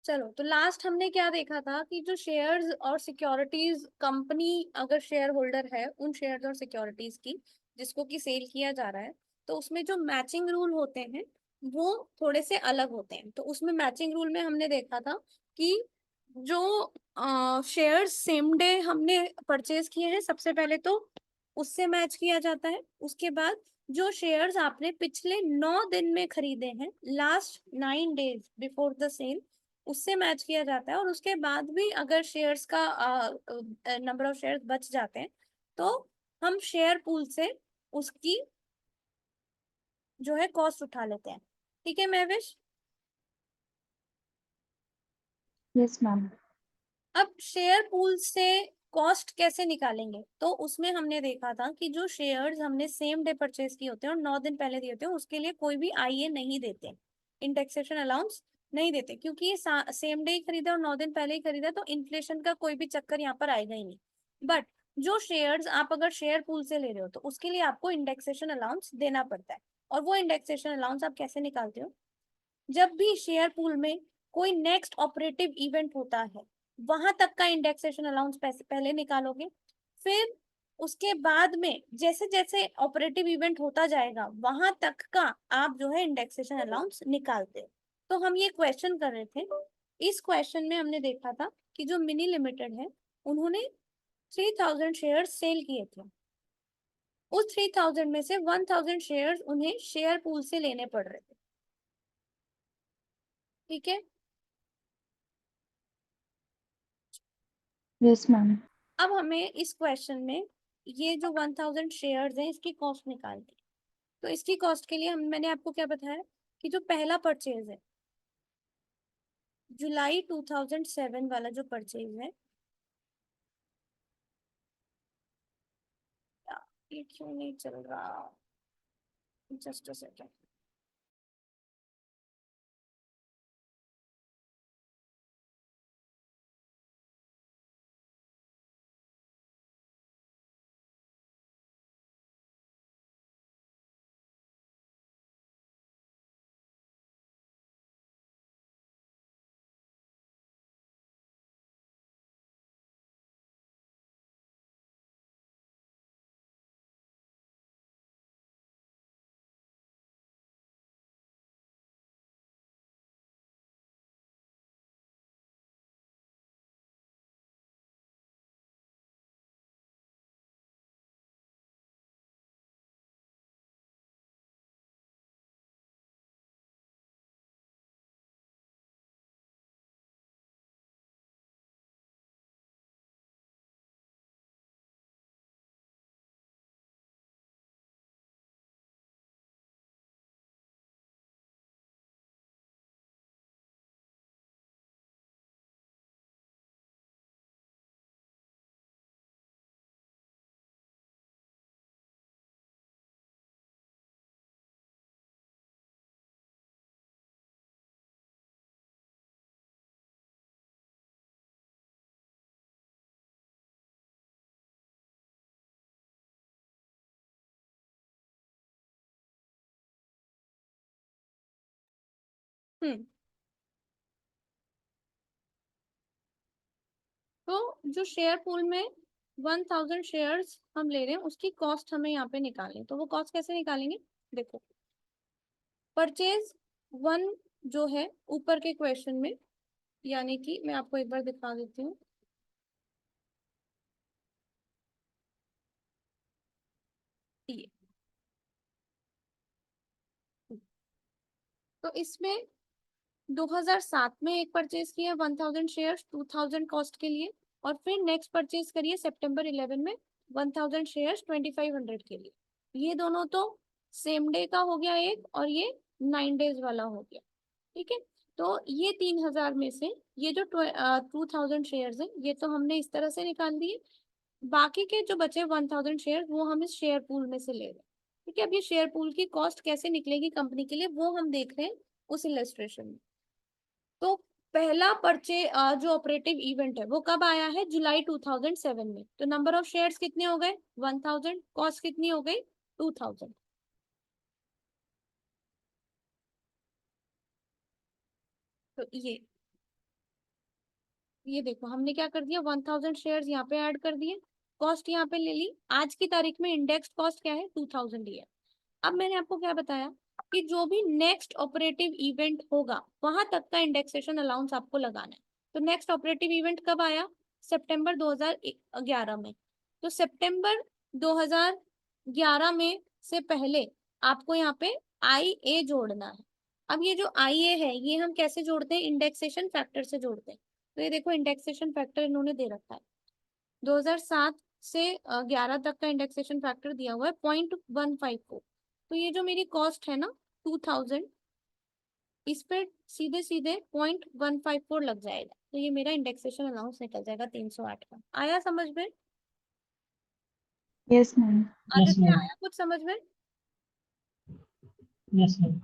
चलो, तो लास्ट हमने क्या देखा था कि जो शेयर्स और सिक्योरिटीज कंपनी अगर शेयर होल्डर है उन शेयर्स और सिक्योरिटीज की जिसको कि सेल किया जा रहा है, तो उसमें जो मैचिंग रूल होते हैं वो थोड़े से अलग होते हैं। तो उसमें मैचिंग रूल में हमने देखा था कि जो शेयर्स सेम डे हमने परचेज किए हैं सबसे पहले तो उससे मैच किया जाता है। उसके बाद जो शेयर्स आपने पिछले 9 दिन में खरीदे हैं, last 9 days before the sale, उससे मैच किया जाता है। और उसके बाद भी अगर शेयर्स का नंबर ऑफ शेयर्स बच जाते हैं तो हम शेयर पूल से उसकी जो है कॉस्ट उठा लेते हैं। ठीक है महविश? Yes ma'am. अब शेयर पूल से कॉस्ट कैसे निकालेंगे, तो उसमें हमने देखा था कि जो शेयर्स हमने सेम डे परचेज किए होते हैं और 9 दिन पहले दिए होते हैं उसके लिए कोई भी आईए नहीं देते, इंडेक्सेशन अलाउंस नहीं देते, क्योंकि ये सेम डे ही खरीदा और 9 दिन पहले ही खरीदा तो इन्फ्लेशन का कोई भी चक्कर यहाँ पर आएगा ही नहीं। बट जो शेयर्स आप अगर शेयर पूल से ले रहे हो तो उसके लिए आपको इंडेक्सेशन अलाउंस देना पड़ता है। और वो इंडेक्सेशन अलाउंस आप कैसे निकालते हो? जब भी शेयर पूल में कोई नेक्स्ट ऑपरेटिव इवेंट होता है वहां तक का इंडेक्सेशन अलाउंस पैसे पहले निकालोगे, फिर उसके बाद में जैसे जैसे ऑपरेटिव इवेंट होता जाएगा वहां तक का आप जो है इंडेक्सेशन अलाउंस निकालते हो। तो हम ये क्वेश्चन कर रहे थे, इस क्वेश्चन में हमने देखा था कि जो मिनी लिमिटेड है उन्होंने 3000 शेयर सेल किए थे। उस 3000 में से 1000 शेयर उन्हें शेयर पूल से लेने पड़ रहे थे। ठीक है? Yes ma'am. अब हमें इस क्वेश्चन में ये जो 1000 शेयर्स हैं इसकी कॉस्ट निकालनी है। तो इसकी कॉस्ट के लिए हम मैंने आपको क्या बताया कि जो पहला परचेज है, जुलाई 2007 वाला जो परचेज है, ये क्यों नहीं चल रहा? Just a second. हम्म। तो जो शेयर पूल में 1000 शेयर्स हम ले रहे हैं उसकी कॉस्ट हमें यहाँ पे निकालनी, तो वो कॉस्ट कैसे निकालेंगे? देखो, परचेज वन जो है ऊपर के क्वेश्चन में, यानी कि मैं आपको एक बार दिखा देती हूँ। ये तो इसमें 2007 में एक परचेज किया 1000 शेयर 2000 कॉस्ट के लिए, और फिर नेक्स्ट परचेज करिए September 11 में 1000 शेयर 2500 के लिए। ये दोनों तो सेम डे का हो गया एक, और ये 9 डेज वाला हो गया। ठीक है? तो ये 3000 में से ये जो 2000 शेयर है ये तो हमने इस तरह से निकाल दिए। बाकी के जो बचे 1000 शेयर वो हम इस शेयर पूल में से ले रहे हैं। ठीक है? अब ये शेयर पूल की कॉस्ट कैसे निकलेगी कंपनी के लिए वो हम देख रहे हैं उस इलस्ट्रेशन में। तो पहला जो ऑपरेटिव इवेंट है वो कब आया है? जुलाई 2007 में। तो नंबर ऑफ शेयर्स कितने हो गए? 1000। कॉस्ट कितनी हो गई? 2000। तो ये ये देखो हमने क्या कर दिया, 1000 शेयर्स यहाँ पे ऐड कर दिए, कॉस्ट यहाँ पे ले ली, आज की तारीख में इंडेक्स कॉस्ट क्या है, 2000 ही है। अब मैंने आपको क्या बताया कि जो भी नेक्स्ट ऑपरेटिव इवेंट होगा वहां तक का इंडेक्सेशन अलाउंस आपको लगाना है। तो नेक्स्ट ऑपरेटिव इवेंट कब आया, सितंबर 2011 में। तो सितंबर 2011 में से पहले आपको यहाँ पे आई ए जोड़ना है। अब ये जो आई ए है ये हम कैसे जोड़ते हैं, इंडेक्सेशन फैक्टर से जोड़ते हैं। तो ये देखो इंडेक्सेशन फैक्टर इन्होंने दे रखा है, 2007 से 11 तक का इंडेक्सेशन फैक्टर दिया हुआ है 0.154। तो ये जो मेरी कॉस्ट है ना 2000, इस पे सीधे सीधे 0.154 लग जाएगा, तो ये मेरा इंडेक्सेशन अलाउंस निकल जाएगा 308 का। आया समझ में? Yes, ma'am. आदित्य आया कुछ समझ में? Yes ma'am.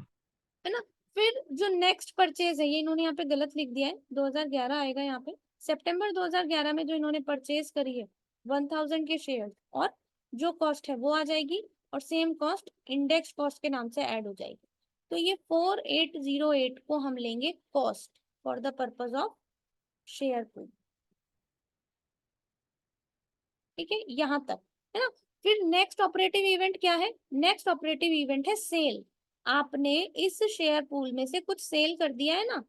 है ना। फिर जो नेक्स्ट परचेज है ये इन्होंने यहाँ पे गलत लिख दिया है, 2011 आएगा यहाँ पे। सितंबर 2011 में जो इन्होंने परचेज करी है 1000 के शेयर, और जो कॉस्ट है वो आ जाएगी, और सेम कॉस्ट इंडेक्स कॉस्ट के नाम से ऐड हो जाएगी। तो ये 4808 को हम लेंगे cost for the purpose of share pool. ठीक है यहाँ तक, है ना। फिर नेक्स्ट ऑपरेटिव इवेंट क्या है, नेक्स्ट ऑपरेटिव इवेंट है सेल। आपने इस शेयर पूल में से कुछ सेल कर दिया है ना,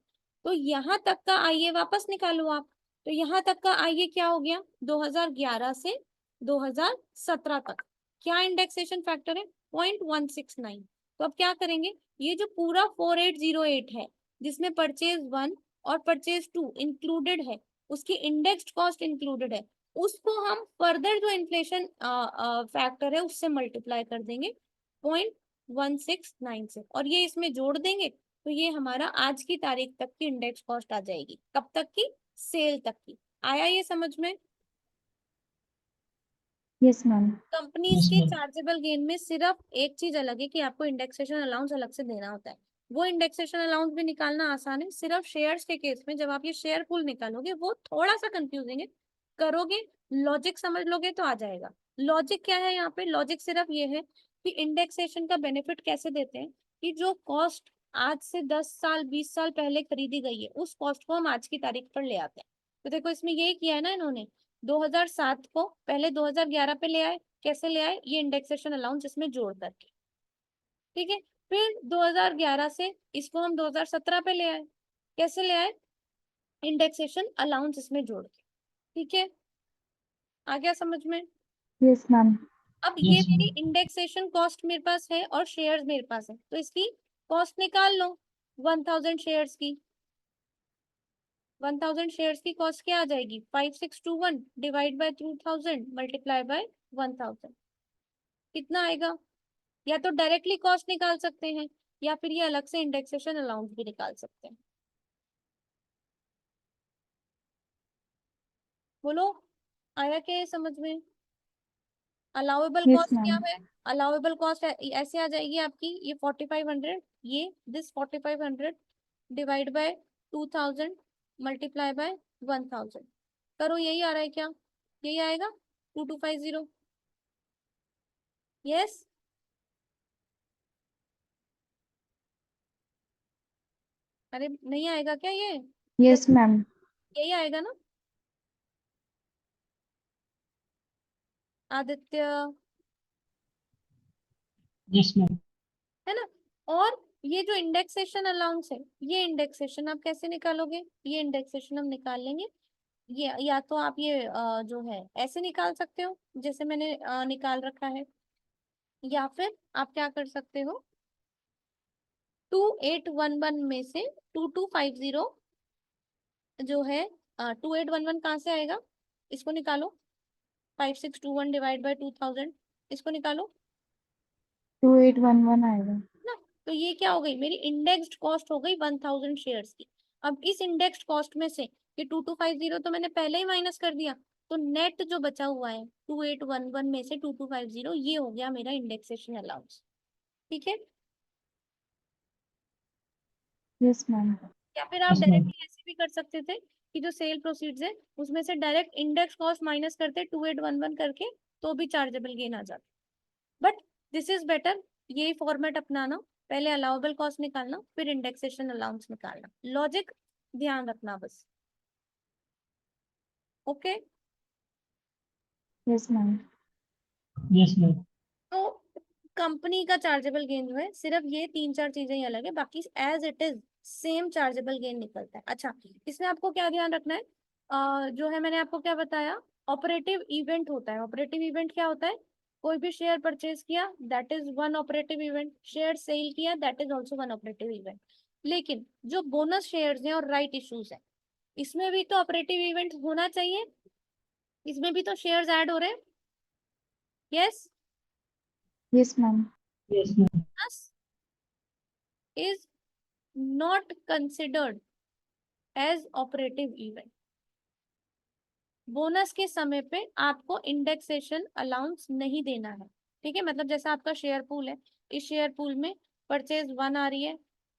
तो यहाँ तक का आइए वापस निकालो आप। तो यहाँ तक का आइए क्या हो गया, 2011 से 2017 तक। क्या इंडेक्सेशन फैक्टर है, 0.169। तो अब क्या करेंगे, ये जो पूरा 4808 है जिसमें परचेज 1 और परचेज 2 इंक्लूडेड है, उसकी इंडेक्स्ड कॉस्ट इंक्लूडेड है, उसको हम फर्दर जो इन्फ्लेशन फैक्टर है उससे मल्टीप्लाई कर देंगे 0.169 से, और ये इसमें जोड़ देंगे। तो ये हमारा आज की तारीख तक की इंडेक्स कॉस्ट आ जाएगी, कब तक की, सेल तक की। आया ये समझ में? Yes, ma'am. कंपनीज के चार्जेबल गेन में सिर्फ एक चीज अलग है कि आपको इंडेक्सेशन अलाउंस अलग से देना होता है। वो इंडेक्सेशन अलाउंस भी निकालना आसान है, सिर्फ शेयर्स के केस में जब आप ये शेयर पूल निकालोगे वो थोड़ा सा कंफ्यूजिंग है, करोगे लॉजिक समझ लोगे तो आ जाएगा। लॉजिक क्या है यहाँ पे, लॉजिक सिर्फ ये है कि इंडेक्सेशन का बेनिफिट कैसे देते हैं, कि जो कॉस्ट आज से 10 साल 20 साल पहले खरीदी गई है उस कॉस्ट को हम आज की तारीख पर ले आते हैं। तो देखो इसमें यही किया है ना इन्होंने, 2007 को पहले 2011 पे ले आए, कैसे ले आए, ये इंडेक्सेशन अलाउंस इसमें जोड़ करके। ठीक है, फिर 2011 से इसको हम 2017 पे ले आए, कैसे ले आए, इंडेक्सेशन अलाउंस इसमें जोड़ के। ठीक है, आ गया समझ में? Yes, ma'am. अब ये मेरी इंडेक्सेशन कॉस्ट मेरे पास है और शेयर्स मेरे पास है, तो इसकी कॉस्ट निकाल लो 1000 शेयर्स की। 1000 शेयर्स की कॉस्ट क्या आ जाएगी, 5621 डिवाइड बाय 2000 मल्टीप्लाई बाय 1000। कितना आएगा, या तो डायरेक्टली कॉस्ट निकाल सकते हैं या फिर ये अलग से इंडेक्सेशन अलाउंस भी निकाल सकते हैं। बोलो, आया क्या ये समझ में? अलाउेबल Yes, कॉस्ट क्या ma'am. है, अलाउेबल कॉस्ट ऐसे आ जाएगी आपकी, ये 4500, ये this 4500 divide by 2000 multiply by 1000। करो, यही आ रहा है क्या, यही आएगा 2250। यस, अरे नहीं आएगा क्या ये, Yes, ma'am. यही आएगा ना आदित्य, यस मैम। है ना। और ये जो इंडेक्सेशन अलाउंस है, ये इंडेक्सेशन आप कैसे निकालोगे, ये इंडेक्सेशन हम निकाल लेंगे। ये या तो आप ये जो है ऐसे निकाल सकते हो जैसे मैंने निकाल रखा है, या फिर आप क्या कर सकते हो, 2811 में से 2250 जो है, 2811 कहाँ से आएगा, इसको निकालो, 5621 डिवाइड बाय 2000, इसको निकालो 2811 आएगा। ना। तो ये क्या हो गई, मेरी इंडेक्स्ड कॉस्ट हो गई 1000 शेयर्स की। अब इस इंडेक्स्ड कॉस्ट में से ये 2250 तो मैंने पहले ही माइनस कर दिया, तो नेट जो बचा हुआ है 2811 में से 2250, ये हो गया मेरा इंडेक्सेशन अलाउंस। ठीक है, Yes, ma'am. या फिर आप यस मैम। डायरेक्टली ऐसे भी कर सकते थे कि जो सेल प्रोसीड्स है उसमें से डायरेक्ट इंडेक्स कॉस्ट माइनस करते 2811 करके, तो भी चार्जेबल गेन आ जाता। बट दिस इज बेटर, यही फॉर्मेट अपनाना, पहले अलाउेबल कॉस्ट निकालना फिर इंडेक्सेशन अलाउंस निकालना, लॉजिक ध्यान रखना बस। Okay. Yes, ma'am. Yes ma'am. तो कंपनी का चार्जेबल गेन जो है सिर्फ ये 3-4 चीजें ही अलग है, बाकी as it is same chargeable gain निकलता है। अच्छा, इसमें आपको क्या ध्यान रखना है, जो है मैंने आपको क्या बताया, ऑपरेटिव इवेंट होता है। ऑपरेटिव इवेंट क्या होता है, कोई भी शेयर परचेज किया that is one operative event, share sale किया that is also one operative event. लेकिन जो बोनस शेयर्स हैं और राइट इश्यूज है, इसमें भी तो ऑपरेटिव इवेंट होना चाहिए, इसमें भी तो शेयर्स ऐड हो रहे हैं। Yes, Yes, ma'am. Yes ma'am. is not considered as operative event। Bonus के समय पे आपको इंडेक्सेशन अलाउंस नहीं देना है, ठीक है। मतलब जैसा आपका शेयर पूल है, इस शेयर पूल में परचेज 1 आ रही है,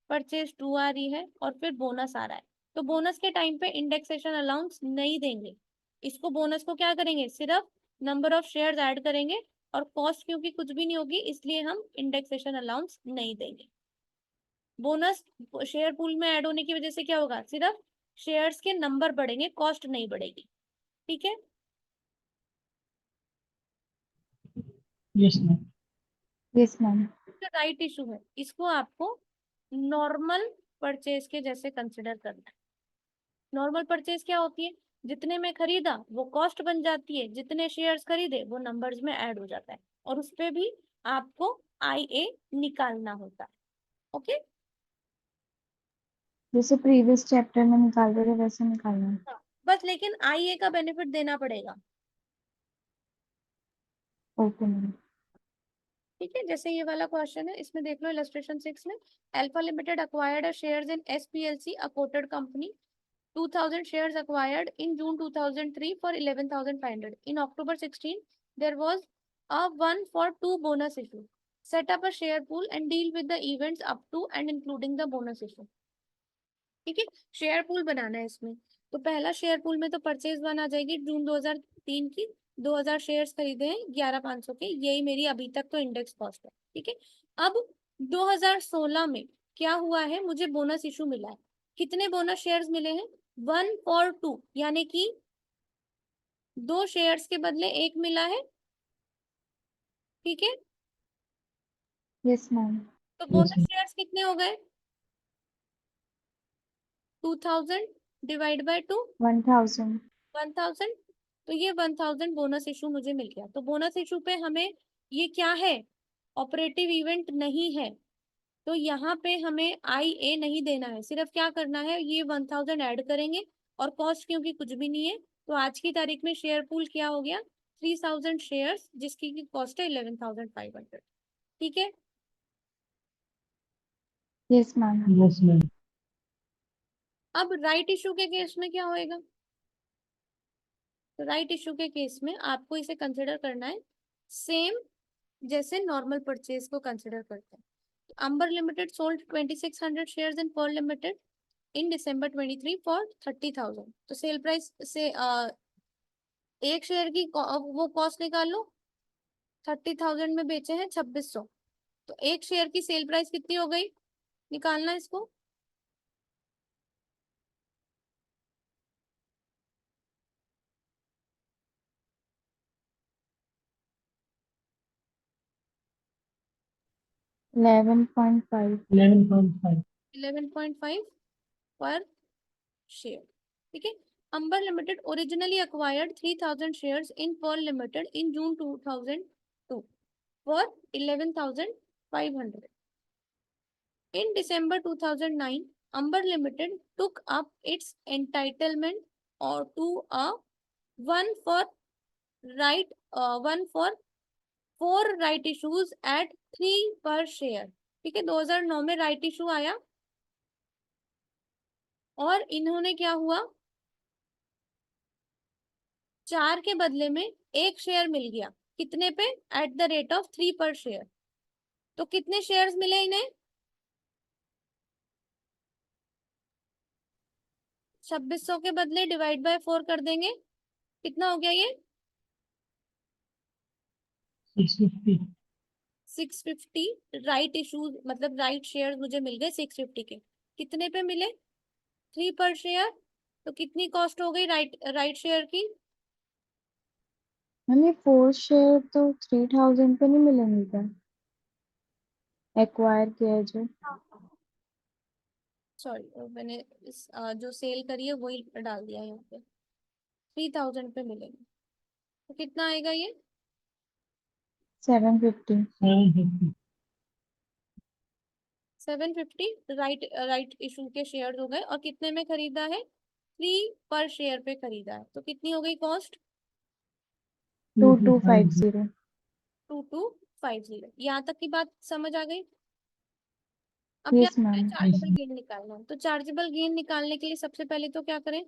परचेज 2 आ रही है और फिर बोनस आ रहा है, तो बोनस के टाइम पे इंडेक्सेशन अलाउंस नहीं देंगे। इसको बोनस को क्या करेंगे, सिर्फ नंबर ऑफ शेयर्स ऐड करेंगे और कॉस्ट क्योंकि कुछ भी नहीं होगी इसलिए हम इंडेक्सेशन अलाउंस नहीं देंगे। बोनस शेयर पूल में ऐड होने की वजह से क्या होगा, सिर्फ शेयर्स के नंबर बढ़ेंगे, कॉस्ट नहीं बढ़ेगी, ठीक है। Yes ma'am. Yes, ma'am. Right issue है, इसको आपको नॉर्मल परचेज के जैसे कंसिडर करना है। नॉर्मल परचेज क्या होती है, जितने में खरीदा वो कॉस्ट बन जाती है, जितने शेयर्स खरीदे वो नंबर्स में ऐड हो जाता है, और उस पे भी आपको IA निकालना होता है। ओके, जैसे प्रीवियस चैप्टर में निकाल रहे थे वैसे निकालना है। बस लेकिन IA का बेनिफिट देना पड़ेगा, ओके मैम। ठीक है। जैसे ये वाला क्वेश्चन है, इसमें देख लो इलस्ट्रेशन 6 में, alpha limited acquired shares in SPLC, a quoted company, 2000 shares acquired in June 2003 for 11,500. In October 16, there was a 1-for-2 bonus issue. Set up a share pool and deal with the events up to and including the bonus issue. ठीक है, share pool बनाना है इसमें। तो पहला share pool में तो purchase 1 आ जाएगी जून 2003 की, 2000 शेयर्स खरीदे हैं 11,500 के, यही मेरी अभी तक तो इंडेक्स कॉस्ट है, ठीक है। अब 2016 में क्या हुआ है, मुझे बोनस इशू मिला है। कितने बोनस शेयर्स मिले हैं, 1-for-2, यानी कि 2 शेयर्स के बदले 1 मिला है, ठीक है। Yes ma'am. तो यस बोनस मैम। शेयर्स कितने हो गए, 2000 डिवाइड बाय 2, 1000। 1000। तो ये 1000 बोनस इशू मुझे मिल गया। तो बोनस इशू पे हमें ये क्या है, ऑपरेटिव इवेंट नहीं है, तो यहाँ पे हमें IA नहीं देना है, सिर्फ क्या करना है, ये 1000 ऐड करेंगे और कॉस्ट क्योंकि कुछ भी नहीं है, तो आज की तारीख में शेयर पूल क्या हो गया, 3000 शेयर्स जिसकी की कॉस्ट है 11,500, ठीक है। Yes ma'am. Yes ma'am. अब राइट इशू के केस में क्या होएगा, तो राइट इशू के केस में आपको इसे कंसिडर करना है सेम जैसे नॉर्मल परचेज को कंसिडर करते हैं। Amber limited sold 2600 shares in Pearl limited in December 23 for 30,000। तो सेल प्राइस से एक शेयर की वो कॉस्ट निकाल लो, 30,000 में बेचे हैं 2600, तो एक शेयर की सेल प्राइस कितनी हो गई, निकालना इसको। Eleven point five 11.5। 11.5 पर शेयर, ठीक है। Amber limited originally acquired 3000 shares in Pearl limited in June 2002 for 11,500। In December 2009, Amber Limited took up its entitlement or to a one for one for 4 right issues at 3 per share, ठीक है। 2009 में right issue आया और इन्होंने क्या हुआ, 4 के बदले में 1 शेयर मिल गया, कितने पे, एट द रेट ऑफ 3 पर शेयर। तो कितने शेयर्स मिले इन्हें, 2600 के बदले डिवाइड बाय 4 कर देंगे, कितना हो गया ये, 650। 650 राइट इशूज, मतलब राइट शेयर मुझे मिल गए 650 के, कितने पे मिले, 3 पर शेयर। तो कितनी कॉस्ट हो गई राइट शेयर की? मैम ये 4 शेयर तो 3000 पे नहीं मिलेंगे क्या? एक्वायर किया है जो। सॉरी, मैंने जो सेल करी है वही डाल दिया यहाँ पे। 3000 पे मिलेंगे। तो कितना आएगा ये? 750। 750. 750 राइट इशू के शेयर हो गए। और कितने में खरीदा है? 3 पर शेयर पे खरीदा है। तो कितनी हो गई कॉस्ट? 2250. 2250। 2250। यहाँ तक की बात समझ आ गई? अब क्या यस करना है? Ma'am. Yes, chargeable ma'am. Gain निकालना है। तो चार्जेबल गेन निकालने के लिए सबसे पहले तो क्या करें?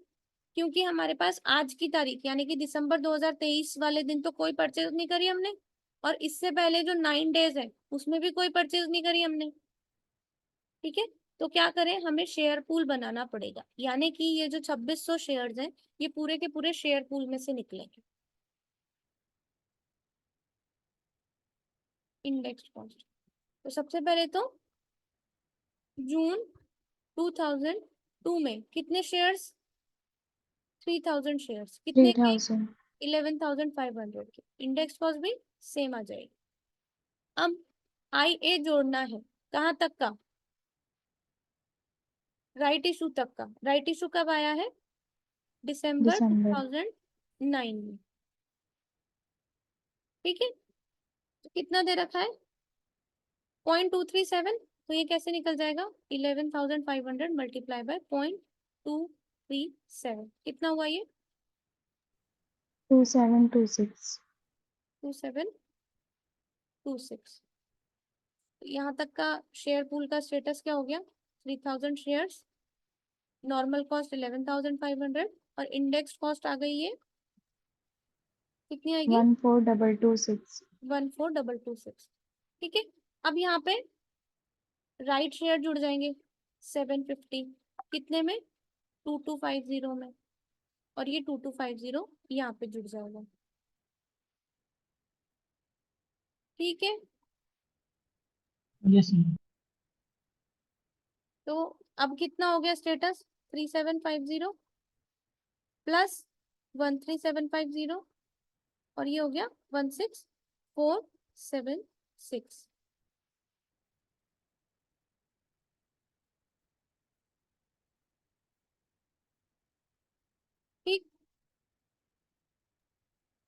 क्योंकि हमारे पास आज की तारीख यानी कि दिसंबर 2023 वाले दिन तो कोई परचेज नहीं करी हमने, और इससे पहले जो 9 डेज है उसमें भी कोई परचेज नहीं करी हमने। ठीक है, तो क्या करें, हमें शेयर पूल बनाना पड़ेगा। यानी कि ये जो 2600 शेयर्स हैं ये पूरे के पूरे शेयर पूल में से निकलेंगे। Index cost. तो सबसे पहले तो जून 2002 में कितने शेयर्स? 3000 शेयर्स। कितने के? 3000। 11,500 के। इंडेक्स कॉस्ट भी सेम आ जाएगी। अब आई ए जोड़ना है। कहाँ तक का? राइट इशू तक का। राइट इशू कब आया है? दिसंबर दिसंबर। 2009 में। ठीक है, तो कितना दे रखा है? 0.237। तो ये कैसे निकल जाएगा? 11,500 मल्टीप्लाई बाय 0.237। कितना हुआ ये? 2726। 2726। यहाँ तक का शेयर पूल का स्टेटस क्या हो गया? 3000 शेयर्स, नॉर्मल कॉस्ट 11,500, और इंडेक्स कॉस्ट आ गई ये कितनी आएगी? 14226। 14226। ठीक है, अब यहाँ पे राइट शेयर जुड़ जाएंगे 750। कितने में? 2250 में। और ये 2250 यहाँ पे जुड़ जाएगा। ठीक है, Yes, ma'am. तो अब कितना हो गया स्टेटस? 3750 प्लस 13750, और ये हो गया 16476। ठीक।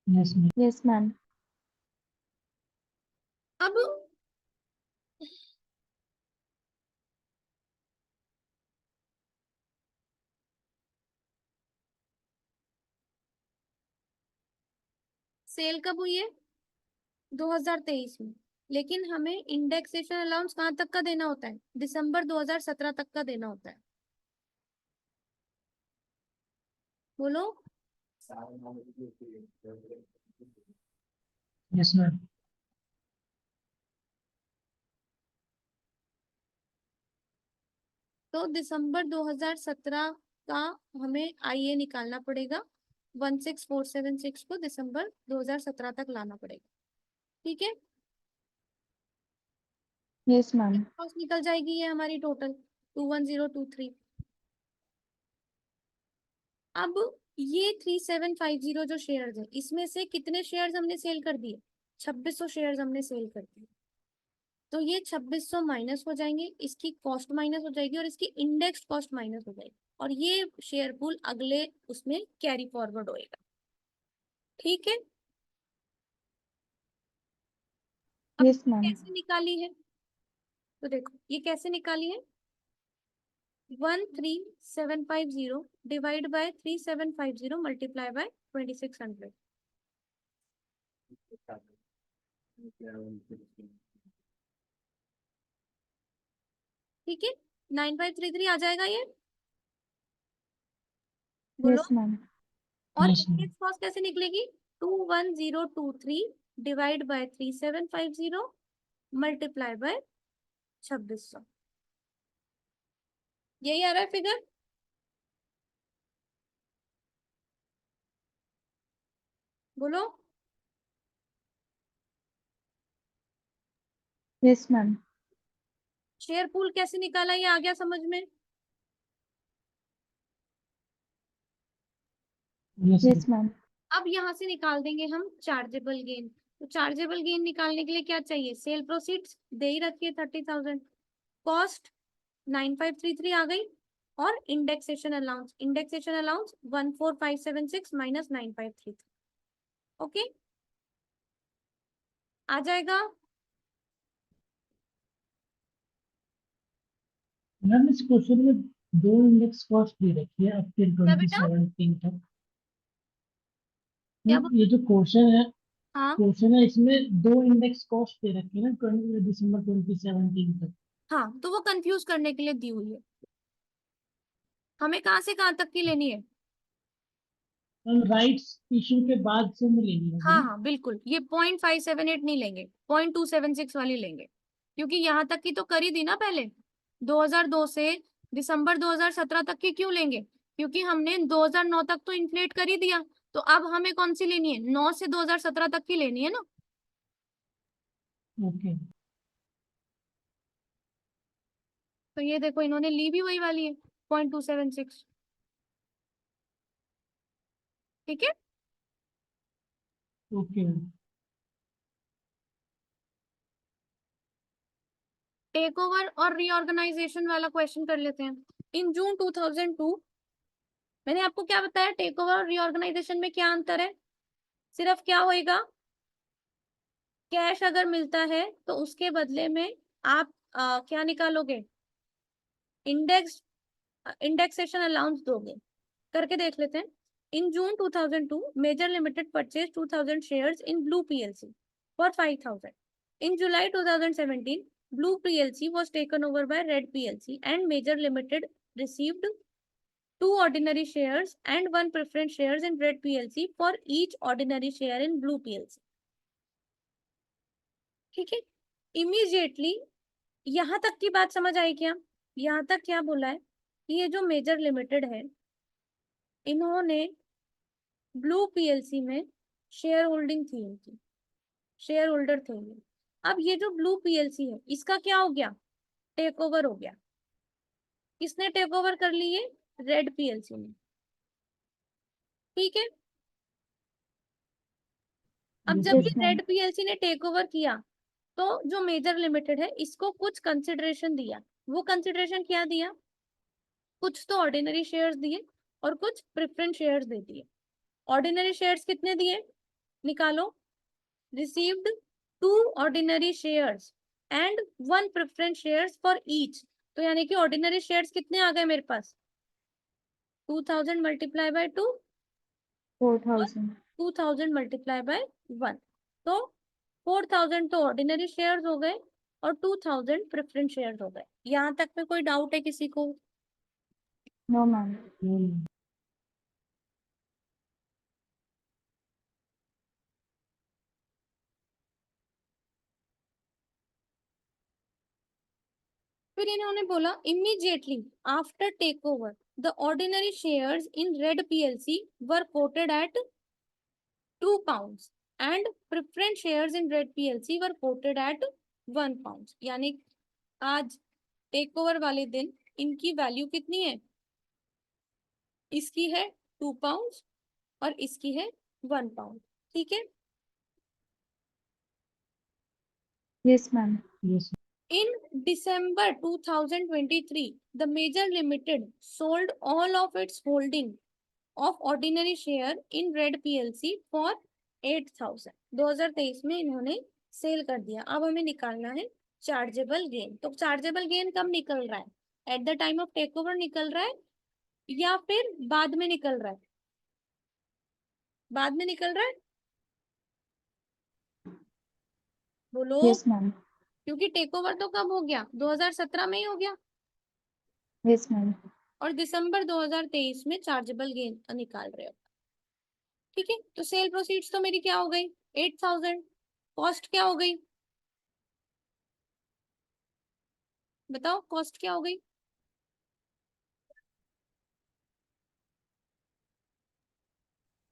Yes, ma'am. Yes ma'am. अब सेल कब हुई है? 2023 में। लेकिन हमें इंडेक्सेशन अलाउंस कहाँ तक का देना होता है? दिसंबर 2017 तक का देना होता है। बोलो। Yes, ma'am. तो दिसंबर 2017 का हमें आईए निकालना पड़ेगा। 16476 को दिसंबर 2017 तक लाना पड़ेगा। ठीक है, यस मैम। कॉस्ट निकल जाएगी ये हमारी टोटल 21023। अब ये 3750 जो शेयर्स है इसमें से कितने शेयर्स हमने सेल कर दिए? 2600 शेयर्स हमने सेल कर दिए। तो ये 2600 माइनस हो जाएंगे, इसकी कॉस्ट माइनस हो जाएगी, और इसकी इंडेक्स कॉस्ट माइनस हो जाएगी, और ये शेयर पूल अगले उसमें कैरी फॉरवर्ड होएगा। ठीक है, अब यस मैम। कैसे निकाली है? तो देखो ये कैसे निकाली है। 13750 डिवाइड बाय 3750 मल्टीप्लाई बाय 2600। ठीक है, 9533 आ जाएगा ये। बोलो। Yes ma'am. और Yes, ma'am. इंडेक्स कॉस्ट कैसे निकलेगी? 21023 डिवाइड बाय 3750 मल्टीप्लाई बाय 2600। यही आ रहा है फिगर? बोलो। Yes ma'am. शेयर पूल कैसे निकाला ये आ गया समझ में? Yes, Yes, ma'am. अब यहाँ से निकाल देंगे हम चार्जेबल गेन। तो चार्जेबल गेन निकालने के लिए क्या चाहिए? सेल प्रोसीड्स दे ही रखी है 30,000, कॉस्ट 9533 आ गई, और इंडेक्सेशन अलाउंस 14576 माइनस 9533। ओके, आ जाएगा। मैम इस क्वेश्चन में 2 इंडेक्स कॉस्ट दे रखी है अप टिल क्या बेटा? 2017 तक। क्या मैम बोल? ये जो क्वेश्चन है, हाँ इसमें 2 इंडेक्स कॉस्ट दे रखी है ना 20 दिसंबर 2017 तक। हाँ, तो वो कंफ्यूज करने के लिए दी हुई है। हमें कहाँ से कहाँ तक की लेनी है? मैम राइट्स इशू के बाद से मिलेंगी होगी हाँ ना। हाँ बिल्कुल, ये 0.578 नहीं लेंगे, 0.276 वाली लेंगे, क्योंकि यहाँ तक की तो कर ही दी ना पहले। 2002 से दिसंबर 2017 तक की क्यों लेंगे? क्योंकि हमने 2009 तक तो इन्फ्लेट कर ही दिया। तो अब हमें कौन सी लेनी है? 9 से 2017 तक की लेनी है ना। ओके। तो ये देखो, इन्होंने ली भी वही वाली है, 0.276। ठीक है। Okay ma'am. टेक ओवर और रीऑर्गेनाइजेशन वाला क्वेश्चन कर लेते हैं। इन जून 2002, मैंने आपको क्या बताया? टेक ओवर और रीऑर्गेनाइजेशन में क्या अंतर है? सिर्फ क्या होएगा, कैश अगर मिलता है तो उसके बदले में आप क्या निकालोगे? इंडेक्स इंडेक्सेशन अलाउंस दोगे। करके देख लेते हैं। In June 2002 Major Limited purchase 2000 shares in Blue PLC for 5000। In July 2017 Blue PLC was taken over by red PLC and major limited received 2 ordinary shares and 1 preference shares in red PLC for each ordinary share in blue PLC। ठीक है, immediately यहां तक की बात समझ आई क्या? यहां तक क्या बोला है कि ये जो मेजर लिमिटेड है, इन्होंने ब्लू पीएलसी में शेयर होल्डिंग थी, इनकी शेयर होल्डर थे ये। अब ये जो ब्लू पीएलसी है, इसका क्या हो गया? टेक ओवर हो गया। किसने टेक ओवर कर ली? है रेड पीएलसी ने। ठीक है, अब यस जब मैम। ये Yes, ma'am. रेड पीएलसी ने टेक ओवर किया, तो जो मेजर लिमिटेड है इसको कुछ कंसिडरेशन दिया। वो कंसिडरेशन क्या दिया? कुछ तो ऑर्डिनरी शेयर्स दिए और कुछ प्रेफरेंस शेयर्स दे दिए। ऑर्डिनरी शेयर्स कितने दिए? निकालो। Received 2 ordinary shares and 1 preference shares for each. तो यानी कि ऑर्डिनरी शेयर्स कितने आ गए मेरे पास? 2000 मल्टीप्लाई बाय 2, 4,000. 2000 multiply by 1। तो 4000 तो ऑर्डिनरी शेयर्स हो गए और 2000 प्रेफरेंस शेयर्स हो गए। यहाँ तक में कोई डाउट है किसी को? No, ma'am. फिर इन्होंने बोला immediately after take over the ordinary shares in Red PLC were quoted at £2 and preference shares in red PLC were quoted at £1। यानी आज टेक ओवर वाले दिन इनकी वैल्यू कितनी है? इसकी है £2 और इसकी है £1। ठीक है। Yes, ma'am. Yes. In December 2023, the Major Limited sold all of its holding of ordinary share in Red PLC for 8,000। 2023 में इन्होंने सेल कर दिया। अब हमें निकालना है चार्जेबल गेन। तो चार्जेबल गेन कब निकल रहा है? At the time of take over निकल रहा है या फिर बाद में निकल रहा है? बाद में निकल रहा है, बोलो। Yes, ma'am. क्योंकि टेक ओवर तो कब हो गया? 2017 में ही हो गया, Yes, ma'am. और दिसंबर 2023 में चार्जेबल गेन निकाल रहे हो। ठीक है, तो सेल प्रोसीड्स तो मेरी क्या हो गई? 8,000। कॉस्ट क्या हो गई? बताओ, कॉस्ट क्या हो गई?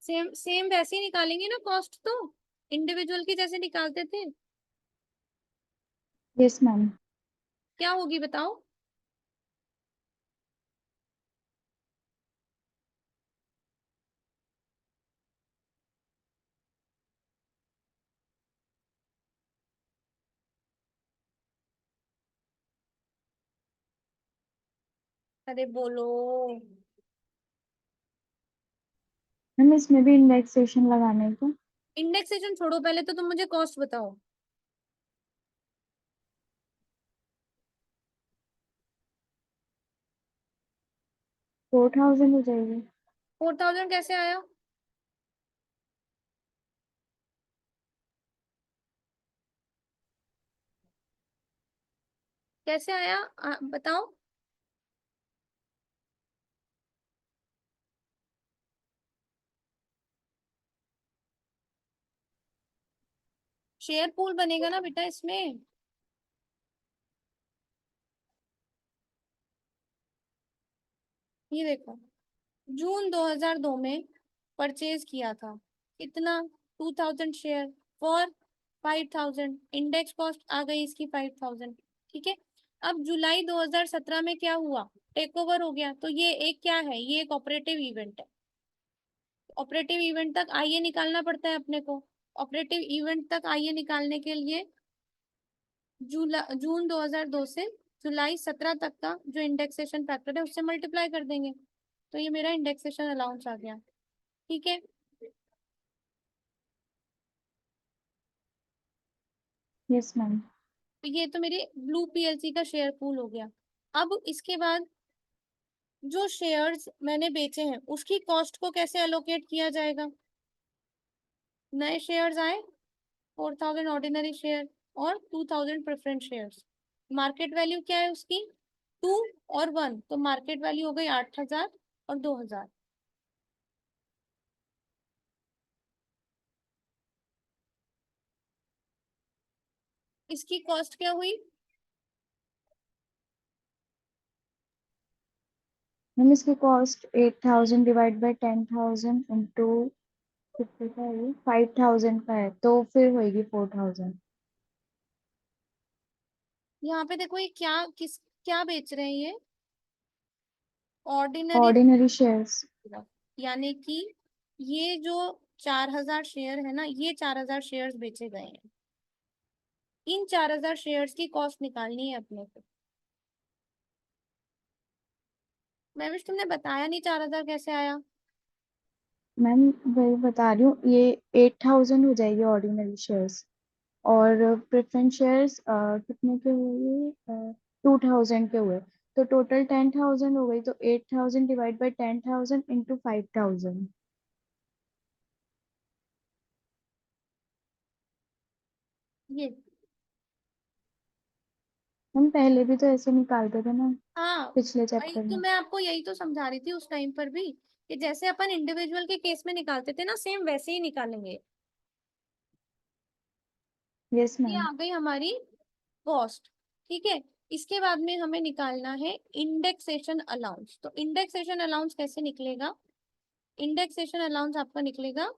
सेम सेम वैसे ही निकालेंगे ना कॉस्ट, तो इंडिविजुअल की जैसे निकालते थे। Yes, ma'am. क्या होगी बताओ? अरे बोलो। मैम इसमें भी इंडेक्सेशन लगाना है क्या? इंडेक्सेशन छोड़ो, पहले तो तुम मुझे कॉस्ट बताओ। 4000 हो जाएगी। 4000 कैसे आया? कैसे आया बताओ। शेयर पूल बनेगा ना बेटा इसमें। ये देखो, जून 2002 में परचेज किया था, कितना? 2000 शेयर फॉर 5000, इंडेक्स कॉस्ट आ गई इसकी 5000। ठीक है। अब जुलाई 2017 में क्या हुआ? टेक ओवर हो गया, तो ये एक क्या है? ये एक ऑपरेटिव इवेंट है। ऑपरेटिव इवेंट तक आईए निकालना पड़ता है अपने को। ऑपरेटिव इवेंट तक आईए निकालने के लिए जून 2002 से जुलाई 17 तक का जो इंडेक्सेशन फैक्टर है उससे मल्टीप्लाई कर देंगे, तो ये मेरा इंडेक्सेशन अलाउंस आ गया। ठीक है। Yes ma'am. तो ये तो मेरे ब्लू पीएलसी का शेयर पूल हो गया। अब इसके बाद जो शेयर्स मैंने बेचे हैं उसकी कॉस्ट को कैसे एलोकेट किया जाएगा? नए शेयर्स आए, 4000 ऑर्डिनरी शेयर और 2000 प्रेफरेंस शेयर्स। मार्केट वैल्यू क्या है उसकी? 2 और 1, तो मार्केट वैल्यू हो गई 8000 और 2000। इसकी कॉस्ट क्या हुई? मैम इसकी कॉस्ट 8000 डिवाइड बाय 10,000 इंटू 5000 का है, तो फिर होगी 4000। यहाँ पे देखो, ये क्या बेच रहे हैं ये? ऑर्डिनरी। Ordinary shares. यानी कि ये जो 4000 शेयर है ना, ये 4000 शेयर्स बेचे गए हैं। इन 4000 शेयर्स की कॉस्ट निकालनी है अपने को। मैं विश तुमने बताया नहीं 4000 कैसे आया। मैम वही बता रही हूँ, ये 8000 हो जाएगी ऑर्डिनरी शेयर्स, और प्रेफरेंस शेयर्स कितने के हुए? 2000 के हुए, तो टोटल 10,000 हो गई, तो 8000 डिवाइड बाय 10,000 इंटू 5000। ये हम पहले भी तो ऐसे निकालते थे ना, हाँ, पिछले वही चैप्टर तो में। मैं आपको यही तो समझा रही थी उस टाइम पर भी, कि जैसे अपन इंडिविजुअल के केस में निकालते थे ना, सेम वैसे ही निकालेंगे। यस ये मैम। आ गई हमारी कॉस्ट। ठीक है। इसके बाद में हमें निकालना है इंडेक्सेशन अलाउंस। तो इंडेक्सेशन अलाउंस कैसे निकलेगा? इंडेक्सेशन अलाउंस आपका निकलेगा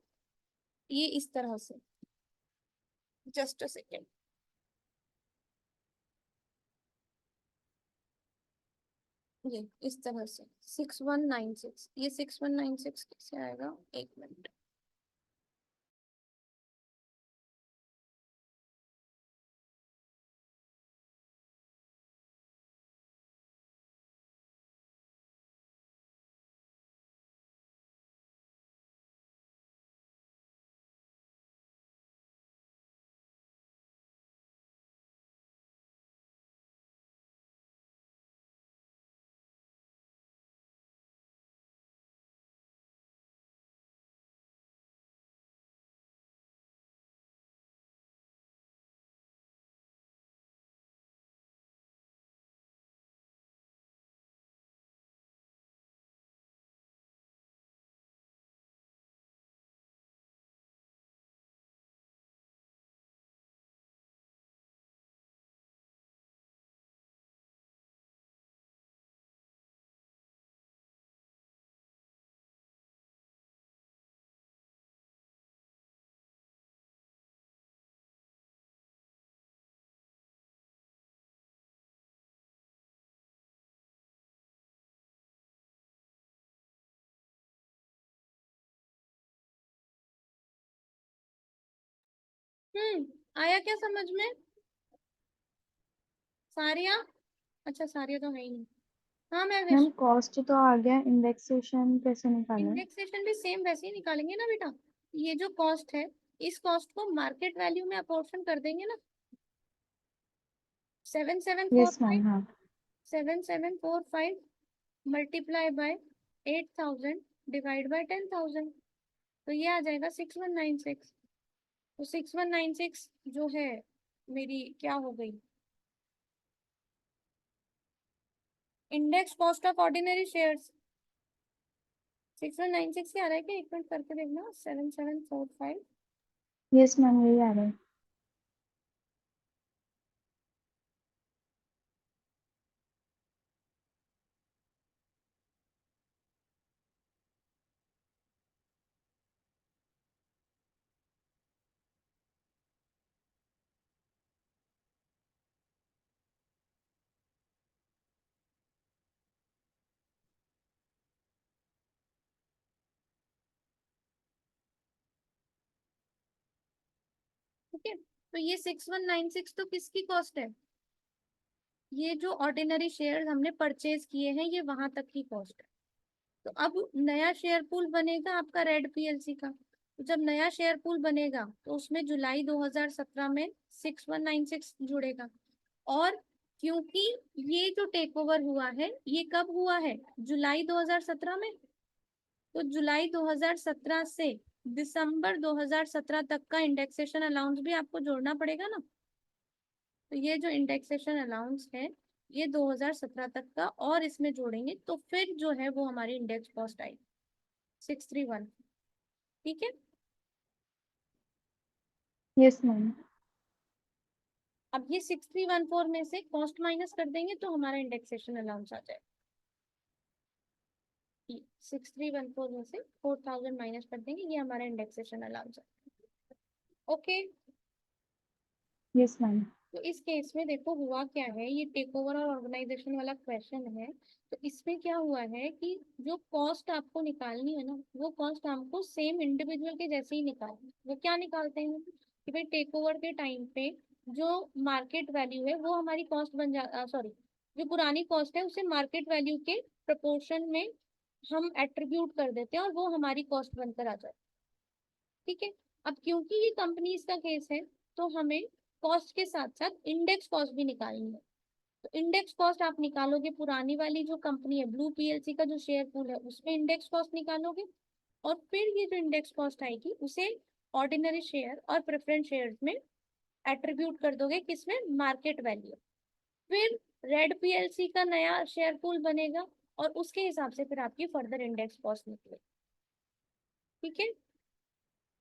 ये इस तरह से। Just a second. ये इस तरह से 6196, ये 6196 कैसे आएगा? एक मिनट। आया क्या समझ में? सारिया? अच्छा, सारिया तो है ही नहीं। हाँ मैं मैम कॉस्ट तो आ गया, इंडेक्सेशन कैसे निकालें? इंडेक्सेशन भी सेम वैसे ही निकालेंगे ना बेटा। ये जो कॉस्ट है, इस कॉस्ट को मार्केट वैल्यू में अपोर्शन कर देंगे ना। 7745 यस मैम, हाँ 7745 मल्टीप्लाई बाय 8000 डिवाइड बाय 10,000, तो ये आ जाएगा 6196। तो 6196 जो है मेरी क्या हो गई, index cost of ordinary shares. 6196 क्या आ रहा है क्या, एक मिनट करके देखना। 7745 यस मैम, यही आ रहा है। ठीक है, तो ये 6196 तो किसकी कॉस्ट है, ये जो ऑर्डिनरी शेयर हमने परचेज किए हैं ये वहां तक की कॉस्ट है। तो अब नया शेयर पूल बनेगा आपका रेड पीएलसी का। तो जब नया शेयर पूल बनेगा तो उसमें जुलाई 2017 में 6196 जुड़ेगा। और क्योंकि ये जो टेक ओवर हुआ है ये कब हुआ है, जुलाई 2017 में, तो जुलाई 2017 से दिसंबर 2017 तक का इंडेक्सेशन अलाउंस भी आपको जोड़ना पड़ेगा ना। तो ये जो इंडेक्सेशन अलाउंस है ये 2017 तक का, और इसमें जोड़ेंगे तो फिर जो है वो हमारी इंडेक्स कॉस्ट आएगी 631। ठीक है, यस मैम। अब ये 6314 में से कॉस्ट माइनस कर देंगे तो हमारा इंडेक्सेशन अलाउंस आ जाएगा। 6314 में से 4000 माइनस कर देंगे, ये हमारा इंडेक्सेशन अलाउंस है। Okay, yes ma'am. तो इस केस में देखो हुआ क्या है, ये टेक ओवर और ऑर्गेनाइजेशन वाला क्वेश्चन है। तो इसमें क्या हुआ है कि जो कॉस्ट आपको निकालनी है ना, वो कॉस्ट हमको सेम इंडिविजुअल के जैसे ही निकालनी है। वो क्या निकालते हैं कि भाई टेक ओवर के टाइम पे जो मार्केट वैल्यू है वो हमारी कॉस्ट बन जा, सॉरी, जो पुरानी कॉस्ट है उसे मार्केट वैल्यू के प्रपोर्शन में हम एट्रीब्यूट कर देते हैं और वो हमारी कॉस्ट बनकर आ जाती है। ठीक है, अब क्योंकि ये कंपनीज का केस है तो हमें कॉस्ट के साथ साथ इंडेक्स कॉस्ट भी निकालनी है। तो इंडेक्स कॉस्ट आप निकालोगे, पुरानी वाली जो कंपनी है ब्लू पीएलसी का जो शेयर पूल है उसमें इंडेक्स कॉस्ट निकालोगे, और फिर ये जो इंडेक्स कॉस्ट आएगी उसे ऑर्डिनरी शेयर और प्रेफरेंस शेयर में एट्रीब्यूट कर दोगे, किसमें, मार्केट वैल्यू। फिर रेड पीएलसी का नया शेयर पूल बनेगा और उसके हिसाब से फिर आपकी फर्दर इंडेक्स कॉस्ट निकलेगी। ठीक है,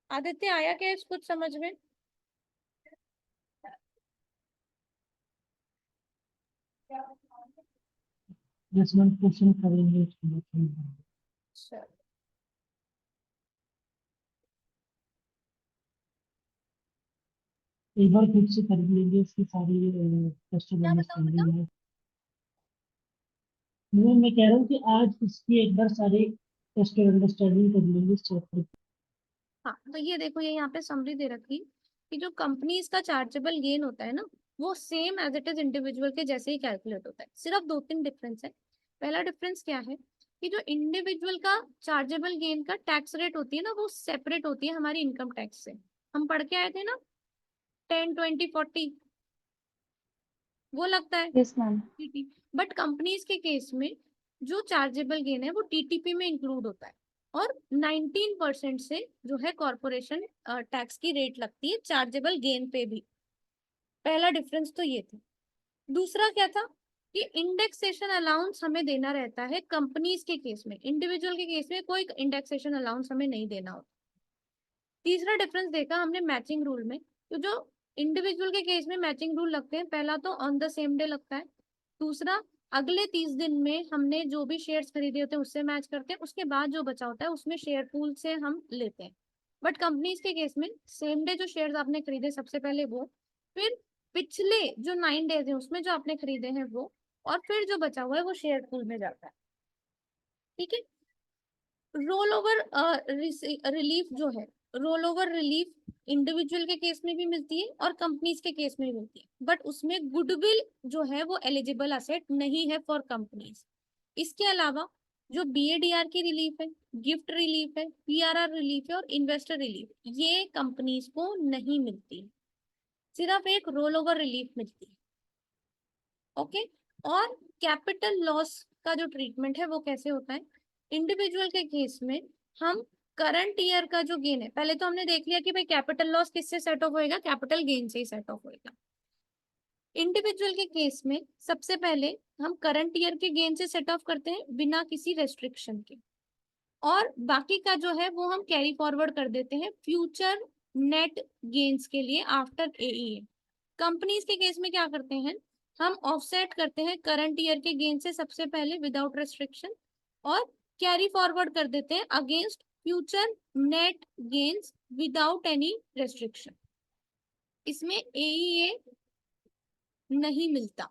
आदित्य आया क्या इस कुछ समझ में? यस मैम, क्वेश्चन करेंगे उसके बाद। चलो, एक बार खुद से कर लेंगे इसकी सारी क्वेश्चन क्या बताओ बताओ। अंडरस्टैंडिंग है। मैं कह रहा हूँ कि आज इसकी एक बार सारी क्वेश्चन अंडरस्टैंडिंग कर लेंगे इस चैप्टर की। हाँ तो ये देखो, ये यहाँ पे समरी दे रखी कि जो कंपनीज का चार्जेबल गेन होता है ना वो same as it is individual के जैसे ही कैलकुलेट होता है। सिर्फ दो तीन डिफरेंस है। पहला डिफरेंस क्या है कि जो इंडिविजुअल का चार्जेबल गेन का टैक्स रेट होती है ना वो सेपरेट होती है हमारी इनकम टैक्स से। हम पढ़ के आए थे ना, 10, 20, 40, वो लगता है yes ma'am. TT. But companies के केस में जो चार्जेबल गेन है वो टीटीपी में इंक्लूड होता है, और 19% से जो है कॉरपोरेशन टैक्स की रेट लगती है चार्जेबल गेन पे भी। पहला डिफरेंस तो ये था। दूसरा क्या था कि इंडेक्सेशन अलाउंस हमें देना रहता है कंपनीज के केस में, इंडिविजुअल के केस में कोई इंडेक्सेशन अलाउंस हमें नहीं देना होता। तीसरा डिफरेंस देखा हमने मैचिंग रूल में। तो जो इंडिविजुअल के केस में मैचिंग रूल लगते हैं, पहला तो ऑन द सेम डे लगता है, दूसरा अगले 30 दिन में हमने जो भी शेयर्स खरीदे होते हैं उससे मैच करते हैं, उसके बाद जो बचा होता है उसमें शेयर पूल से हम लेते हैं। बट कंपनीज के केस में सेम डे जो शेयर्स आपने खरीदे सबसे पहले वो, फिर पिछले जो 9 डेज है उसमें जो आपने खरीदे हैं वो, और फिर जो बचा हुआ है वो शेयर पूल में जाता है। ठीक है, रोल ओवर रिलीफ जो है, रोल ओवर रिलीफ इंडिविजुअल के केस में भी मिलती है और कंपनीज के केस में भी मिलती है, बट उसमें गुडविल जो है वो एलिजिबल असेट नहीं है फॉर कंपनीज। इसके अलावा जो BADR की रिलीफ है, गिफ्ट रिलीफ है, PRR रिलीफ है और इन्वेस्टर रिलीफ, ये कंपनीज को नहीं मिलती, सिर्फ एक रोल ओवर रिलीफ मिलती है। ओके। और कैपिटल लॉस का जो ट्रीटमेंट है वो कैसे होता है, इंडिविजुअल के केस में हम करंट ईयर का जो गेन है, पहले तो हमने देख लिया कि भाई कैपिटल लॉस किससे सेट ऑफ होएगा, कैपिटल गेन से ही सेट ऑफ होएगा। इंडिविजुअल के केस में सबसे पहले हम करंट ईयर के गेन से सेट ऑफ करते हैं बिना किसी रेस्ट्रिक्शन के, और बाकी का जो है वो हम कैरी फॉरवर्ड कर देते हैं फ्यूचर नेट गेन्स के लिए आफ्टर AEA। कंपनीज के केस में क्या करते हैं, हम ऑफसेट करते हैं करंट ईयर के गेन से सबसे पहले विदाउट रेस्ट्रिक्शन, और कैरी फॉरवर्ड कर देते हैं against future net gains without any restriction. इसमें AEA नहीं मिलता,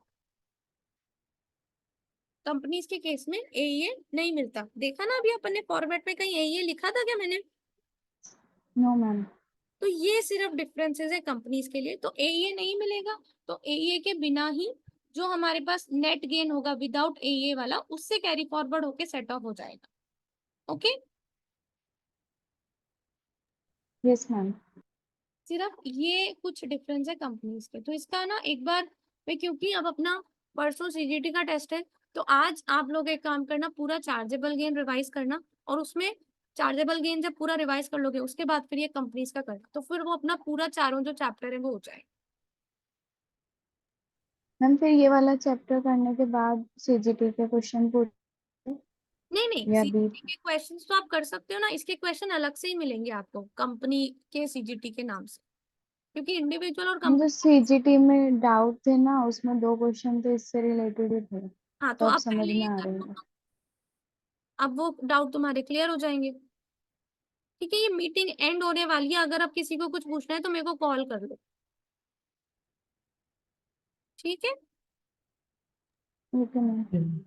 कंपनीज के केस में AEA नहीं मिलता। देखा ना अभी अपन ने फॉर्मेट में कहीं AEA लिखा था क्या मैंने? No ma'am. तो ये सिर्फ डिफरेंसेस है कंपनीज के लिए। तो AEA नहीं मिलेगा, तो AEA के बिना ही जो हमारे पास नेट गेन होगा विदाउट AEA वाला, उससे कैरी फॉरवर्ड होके सेट ऑफ हो जाएगा। ओके। Yes ma'am. सिर्फ ये कुछ डिफरेंस है कंपनीज के। तो इसका ना एक बार मैं, क्योंकि अब अपना परसों CGT का टेस्ट है, तो आज आप लोग एक काम करना, पूरा चार्जेबल गेन रिवाइज करना, और उसमें चार्जेबल गेन जब पूरा रिवाइज कर लोगे उसके बाद फिर ये कंपनीज का करना, तो फिर वो अपना पूरा चारों जो चैप्टर है वो हो जाएगा। मैम फिर ये वाला चैप्टर करने के बाद CGT के क्वेश्चन पूछ नहीं नहीं, या भी? CGT के क्वेश्चंस तो आप कर सकते हो ना, इसके क्वेश्चन अलग से ही मिलेंगे आपको कंपनी के CGT के नाम से, क्योंकि इंडिविजुअल और मुझे कंपनी। CGT में डाउट थे ना, उसमें 2 क्वेश्चन तो इससे रिलेटेड ही थे, हाँ, तो तो अब अब समझ पहले में ये आ कर रही लो है। तो अब वो डाउट तुम्हारे क्लियर हो जाएंगे। ठीक है, ये मीटिंग एंड होने वाली है, अगर अब किसी को कुछ पूछना है तो मेरे को कॉल कर लो। ठीक है। Okay ma'am.